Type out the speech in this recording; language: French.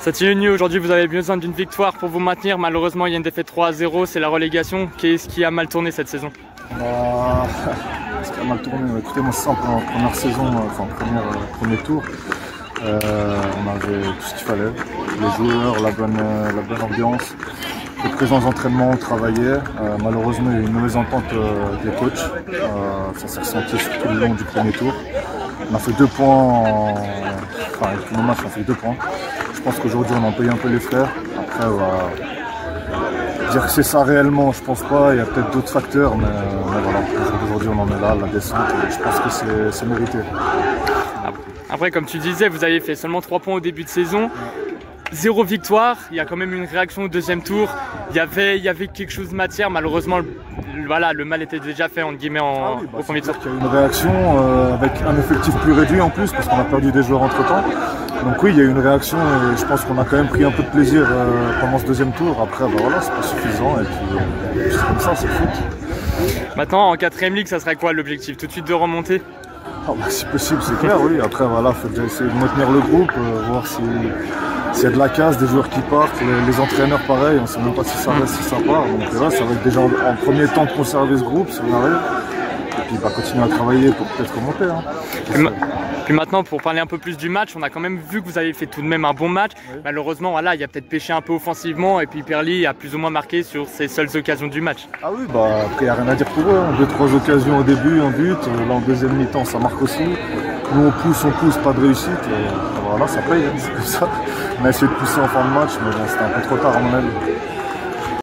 Satigny, aujourd'hui vous avez besoin d'une victoire pour vous maintenir. Malheureusement, il y a une défaite 3-0, c'est la relégation. Qu'est-ce qui a mal tourné cette saison? Ce qui a mal tourné, écoutez, moi c'est simple, en première saison, enfin premier tour, on avait tout ce qu'il fallait. Les joueurs, la bonne ambiance, les présences d'entraînement, on travaillait. Malheureusement, il y a eu une mauvaise entente des coachs. Ça s'est ressenti tout le long du premier tour. On a fait 2 points, avec tous nos matchs, on a fait 2 points. Je pense qu'aujourd'hui, on en paye un peu les frais. Après, dire que c'est ça réellement, je pense pas. Il y a peut-être d'autres facteurs, mais voilà. Aujourd'hui, on en est là, la descente, et je pense que c'est mérité. Après, comme tu disais, vous avez fait seulement 3 points au début de saison. 0 victoire, il y a quand même une réaction au deuxième tour. Il y avait quelque chose de matière. Malheureusement, le mal était déjà fait entre guillemets au premier tour. Il y a eu une réaction avec un effectif plus réduit en plus parce qu'on a perdu des joueurs entre temps. Donc oui, il y a eu une réaction et je pense qu'on a quand même pris un peu de plaisir pendant ce deuxième tour. Après, voilà, c'est pas suffisant et puis c'est comme ça, c'est le foot. Maintenant, en 4ème ligue, ça serait quoi l'objectif? Tout de suite de remonter? Si possible, c'est clair, oui. Après, voilà, il faut déjà essayer de maintenir le groupe, voir s'il y a de la casse, des joueurs qui partent, les entraîneurs pareil, on ne sait même pas si ça reste, si ça part. Donc là, ça va être déjà en premier temps de conserver ce groupe si on arrive. Et puis continuer à travailler pour peut-être remonter. Puis maintenant, pour parler un peu plus du match, on a quand même vu que vous avez fait tout de même un bon match. Oui. Malheureusement, voilà, il y a peut-être pêché un peu offensivement et puis Perly a plus ou moins marqué sur ses seules occasions du match. Ah oui, après il n'y a rien à dire pour eux. 2-3 occasions au début, un but. Là en deuxième mi-temps, ça marque aussi. Nous on pousse, pas de réussite. Voilà, ça paye, c'est comme ça. On a essayé de pousser en fin de match, mais bon, c'était un peu trop tard à mon avis.